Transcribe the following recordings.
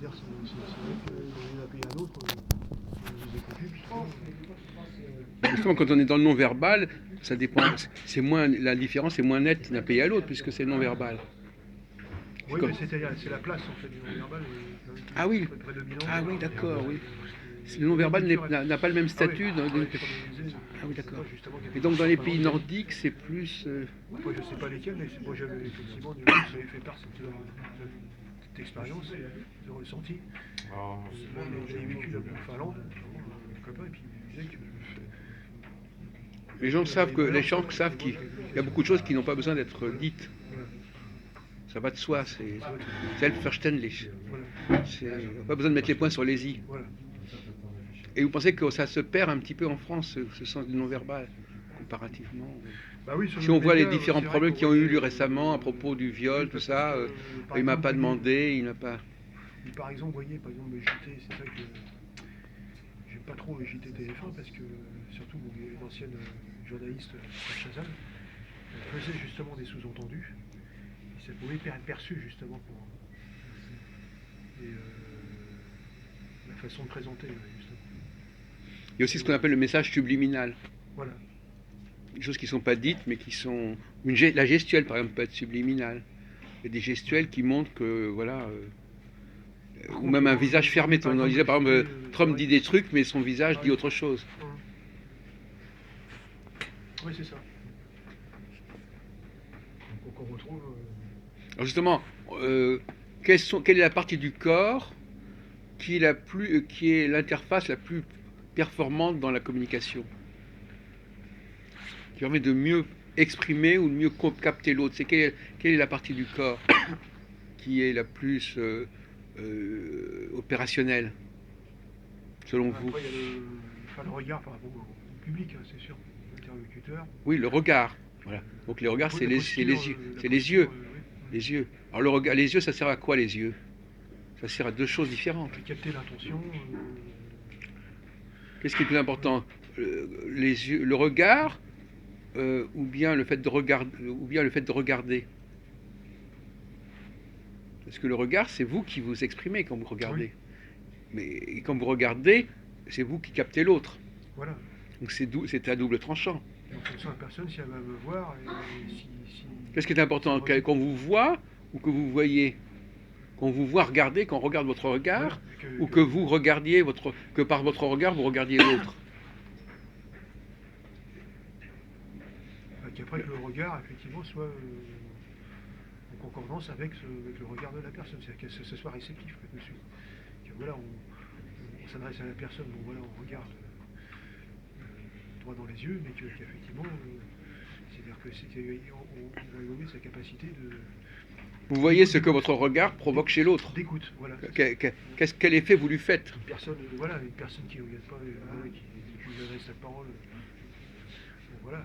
dire, c'est vrai que dans un pays à un autre, on les écoute, justement. Justement, quand on est dans le non-verbal, ça dépend. C'est moins, la différence est moins nette d'un pays à l'autre, puisque c'est le non-verbal. C'est Oui, comme... mais c'est la place en fait du non-verbal est quand même Ah oui, prédominante. ah oui, d'accord, oui. Le Dans les non-verbal cultures. n'a pas le même Ah oui, statut. comme je disais, Ah oui, c'est d'accord. pas justement Et quelque donc chose dans les simplement pays de. nordiques, c'est plus... Après, je sais pas lesquels, mais moi j'avais effectivement du coup, ça avait fait part de cette expérience, de ressenti. J'avais vécu là en Finlande, un copain, et puis il me disait que. Les gens savent que les gens Voilà, savent qu'il y a beaucoup de choses qui n'ont pas besoin d'être dites. voilà, Ça va de soi, c'est ça va être- selbstverständlich. voilà, On n'a pas besoin de mettre les points sur les i. voilà. Et vous pensez que ça se perd un petit peu en France, ce sens du non-verbal, comparativement Bah oui, sur Si nos on voit les médias, différents c'est vrai problèmes qu'on qui voit ont eu des. lieu récemment à propos du Oui, viol, tout parce ça, que, par il m'a exemple, pas vous voyez, demandé, il n'a pas... par exemple, vous voyez, par exemple, le JT, c'est ça que j'aime pas trop le JT TF1 parce que, surtout l'ancienne journaliste Claire Chazal, elle faisait justement des sous-entendus, et ça pouvait être perçu justement pour. Et la façon de présenter, justement. Il y a aussi ce qu'on appelle le message subliminal. Voilà. Des choses qui ne sont pas dites, mais qui sont... La gestuelle, par exemple, peut être subliminale. Il y a des gestuelles qui montrent que, voilà... ou même un visage fermé. On disait, par exemple, Trump dit des trucs, mais son visage dit autre chose. Oui, c'est ça. Donc on retrouve. Alors justement, quelle est la partie du corps qui est l'interface la plus performante dans la communication, qui permet de mieux exprimer ou de mieux capter l'autre? Quelle est la partie du corps qui est la plus opérationnelle, selon vous? Après, il y a le regard par rapport au public, hein, c'est sûr, l'interlocuteur. Oui, le regard. Voilà. Donc les regards, c'est les yeux. C'est les yeux. Oui. Les yeux. Alors le regard, les yeux, ça sert à quoi les yeux? Ça sert à deux choses différentes. Capter l'intention. Qu'est-ce qui est plus important? Les yeux, le regard, ou bien le fait de regarder? Parce que le regard, c'est vous qui vous exprimez quand vous regardez. Oui. Mais quand vous regardez, c'est vous qui captez l'autre. Voilà. Donc c'est à double tranchant. Et en fonction de la personne, si elle va me voir, Qu'est-ce qui est important? Qu'on vous voit ou que vous voyez? Qu'on vous voit regarder, qu'on regarde votre regard, voilà, ou que vous regardiez que par votre regard vous regardiez l'autre? Qu'après que le regard, effectivement, soit en concordance avec le regard de la personne, c'est-à-dire que ce soit réceptif, dessus. Que voilà, on s'adresse à la personne, bon voilà, on regarde droit dans les yeux, mais qu'effectivement, c'est-à-dire qu'on va évoluer sa capacité de. Vous voyez ce que votre regard provoque chez l'autre. D'écoute, voilà. Quel effet vous lui faites? Une personne qui ne regarde pas, qui lui adresse la parole, bon, voilà,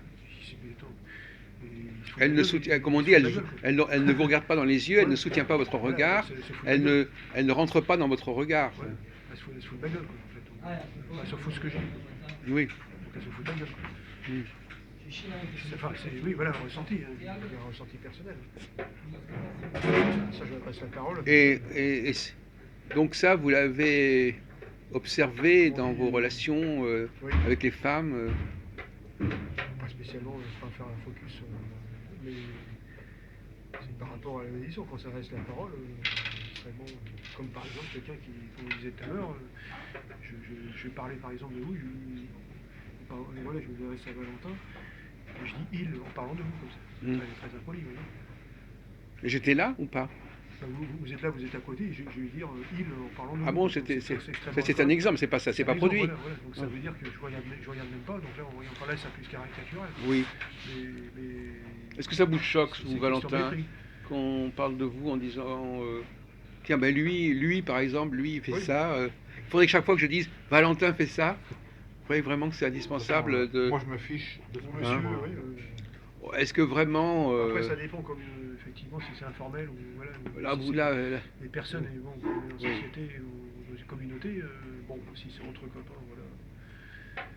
elle ne soutient, comme on dit, elle ne vous regarde pas dans les yeux, elle ne soutient pas votre regard, elle ne rentre pas dans votre regard. Voilà. Elle se fout de ma gueule, quoi, en fait. Elle se fout de ce que j'ai. Oui. Donc elle se fout de ma gueule, quoi. Oui, voilà, un ressenti, un ressenti personnel. Ça, je passe la parole. Et donc ça, vous l'avez observé dans vos relations avec les femmes Pas spécialement, je ne vais pas faire un focus, mais c'est par rapport à la médiation, quand ça reste la parole, extrêmement, comme par exemple quelqu'un qui, comme on disait tout à l'heure, je parlais par exemple de vous, voilà, je me adresse à Valentin, et je dis il en parlant de vous, comme ça. Très impoli, vous voyez. J'étais là ou pas? Vous êtes là, vous êtes à côté, je vais dire il en parlant de vous. Ah bon, c'est un exemple, c'est pas ça, c'est pas produit. Voilà. Donc ça veut dire que je regarde même pas, donc là on parlait ça plus caricatural. Oui. Mais est-ce que ça vous choque, vous, Valentin, qu'on parle de vous en disant tiens, ben lui par exemple, lui il fait ça. Il faudrait que chaque fois que je dise Valentin fait ça, vous croyez vraiment que c'est indispensable de. Moi je me fiche de ce monsieur. Est-ce que vraiment. Après, ça dépend, comme effectivement, si c'est informel ou voilà. Les personnes, bon, en société ou dans une communauté, bon, si c'est entre copains, voilà.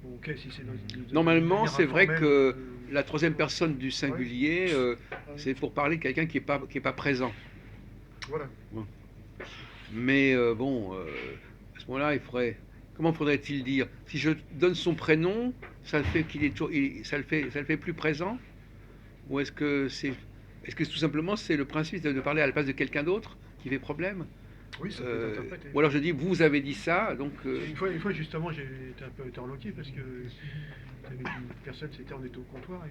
Bon, ok, si c'est normalement, c'est vrai que la troisième personne du singulier, c'est pour parler de quelqu'un qui est pas présent. Voilà. Bon. Mais bon, à ce moment-là, il faudrait. Comment faudrait-il dire? Si je donne son prénom, ça le fait qu'il est toujours, ça le fait plus présent? Ou est-ce que tout simplement c'est le principe de parler à la place de quelqu'un d'autre qui fait problème? Oui, ça peut être interprété. Ou alors je dis, vous avez dit ça, donc. Une fois, justement, j'ai été un peu interloqué parce que avec une personne, on était au comptoir, et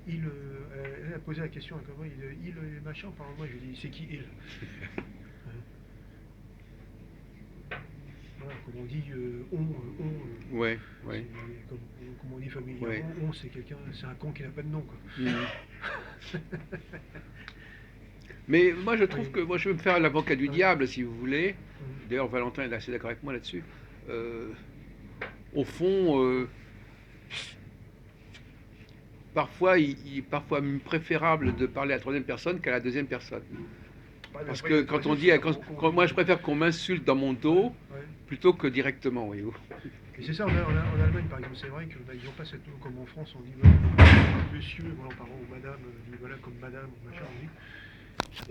elle a posé la question à comment il machin, par moi, je lui ai dit, c'est qui il? Voilà, comme on dit, Ouais, ouais. comme on dit familièrement, Ouais. c'est quelqu'un, c'est un con qui n'a pas de nom, quoi. Mhm. Mais moi je trouve Oui. que moi je vais me faire l'avocat du Ouais. diable si vous voulez. Mhm. D'ailleurs Valentin est assez d'accord avec moi là-dessus. Euh, Au fond, parfois il est parfois préférable de parler à la troisième personne qu'à la deuxième personne. Ouais, mais Parce après, que le quand on troisième, dit, c'est quand moi je préfère qu'on m'insulte dans mon dos ouais. plutôt que directement, voyez-vous. Et c'est ça, en Allemagne, par exemple, c'est vrai qu'ils n'ont pas cette nom comme en France, on dit voilà, monsieur, voilà, par exemple, ou madame, on dit voilà, comme madame, ou machin, on dit.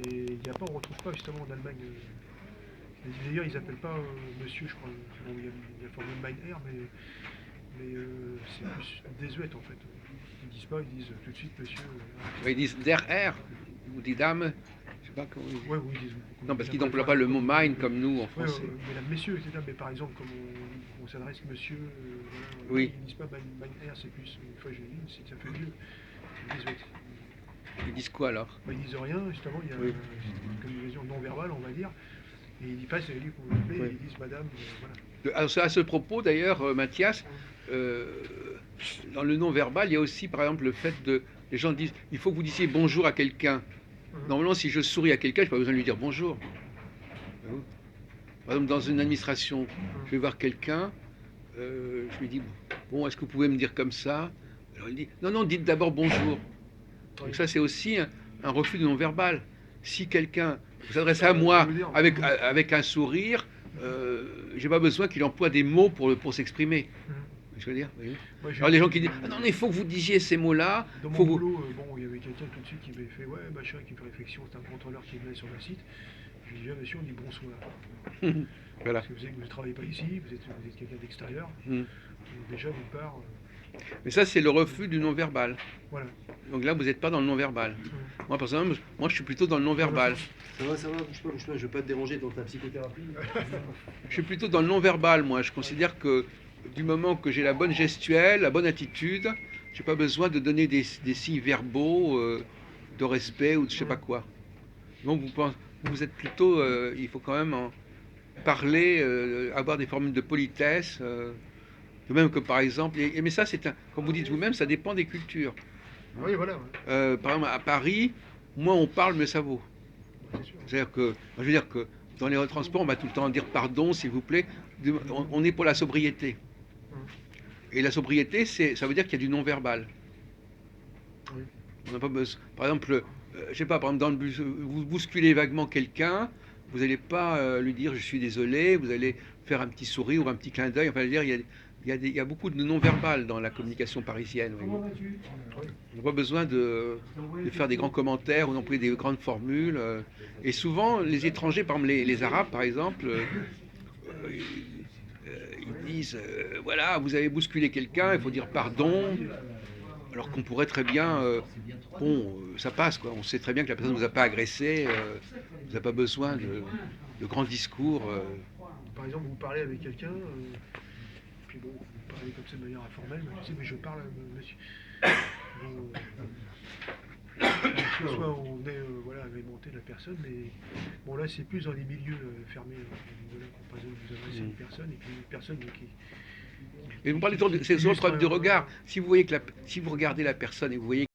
Et il n'y a pas, on ne retrouve pas justement en Allemagne. D'ailleurs, ils n'appellent pas monsieur, je crois. Bon, il y a la formule mein Herr, mais c'est plus désuet en fait. Ils disent pas, ils disent tout de suite monsieur. Ils disent der Herr ou die Dame, je sais pas comment ils disent. Ouais, oui, ils disent. Non, parce qu'ils n'emploient pas le mot mein Ouais, comme nous en français. mais là, messieurs, etc. Mais par exemple, comme on s'adresse monsieur, voilà, Oui, ils disent pas mein Herr, c'est plus. Une fois, j'ai dit, ça fait mieux. C'est désuet. ils disent quoi alors? Bah, ils disent rien, justement, il y a Oui, une communication non verbale, on va dire. Et ils passent, et qu'on l'appelle, et oui. ils disent madame, voilà. À ce propos, d'ailleurs, Mathias, euh, dans le non-verbal, il y a aussi, par exemple, le fait de. Les gens disent il faut que vous disiez bonjour à quelqu'un. Mhm. Normalement, si je souris à quelqu'un, je n'ai pas besoin de lui dire bonjour. Par exemple, dans une administration, je vais voir quelqu'un, je lui dis bon, est-ce que vous pouvez me dire comme ça? Alors il dit non, non, dites d'abord bonjour. Oui. Donc ça, c'est aussi un refus de non-verbal. Si quelqu'un s'adresse à Je moi veux dire, avec un sourire, j'ai pas besoin qu'il emploie des mots pour s'exprimer. Je veux dire, oui. moi, Alors les gens qui disent ah non, il faut que vous disiez ces mots-là, dans mon faut vous. boulot, bon, il y avait quelqu'un tout de suite qui m'avait fait ouais, machin, qui me fait réflexion, c'est un contrôleur qui venait sur le site. Je lui dis, ah, monsieur, on dit bonsoir. Voilà. Parce que vous ne travaillez pas ici, vous êtes quelqu'un d'extérieur. Mm. Donc, déjà, d'une part, Mais ça, c'est le refus du non-verbal. voilà. Donc là, vous n'êtes pas dans le non-verbal. Moi, personnellement, moi, je suis plutôt dans le non-verbal. Ça va, bouge pas, je veux pas te déranger dans ta psychothérapie. Je suis plutôt dans le non-verbal, moi. Je considère que du moment que j'ai la bonne gestuelle, la bonne attitude, j'ai pas besoin de donner des signes verbaux de respect ou de je sais pas quoi. Donc vous êtes plutôt, il faut quand même parler, avoir des formules de politesse. De même que par exemple, mais ça c'est comme vous dites vous-même, ça dépend des cultures. Oui, voilà, ouais. Par exemple à Paris, moins on parle, mieux ça vaut. C'est sûr. C'est-à-dire que, je veux dire que dans les transports, on va tout le temps dire pardon, s'il vous plaît. On est pour la sobriété. Et la sobriété, ça veut dire qu'il y a du non-verbal. Oui. On n'a pas besoin. Par exemple, je sais pas, par exemple, dans le bus, vous bousculez vaguement quelqu'un, vous n'allez pas lui dire je suis désolé, vous allez faire un petit sourire ou un petit clin d'œil. Enfin, je veux dire, il y a beaucoup de non-verbal dans la communication parisienne. Comment vas-tu? On n'a pas besoin de faire des grands commentaires ou d'employer des grandes formules. Et souvent, les étrangers, par exemple les Arabes, par exemple, ils disent voilà, vous avez bousculé quelqu'un, il faut dire pardon. Alors qu'on pourrait très bien, ça passe quoi. On sait très bien que la personne ne vous a pas agressé, vous n'avez pas besoin de grands discours. Par exemple, vous parlez avec quelqu'un, puis bon, vous parlez comme ça de manière informelle, mais tu sais, mais je parle à monsieur. Bon, soit on est voilà, agrémenté de la personne, mais bon là c'est plus dans les milieux fermés, voilà, par exemple vous adressez à une personne, et puis une personne qui. Mais vous parlez toujours c'est toujours le problème du regard. Si vous voyez si vous regardez la personne et vous voyez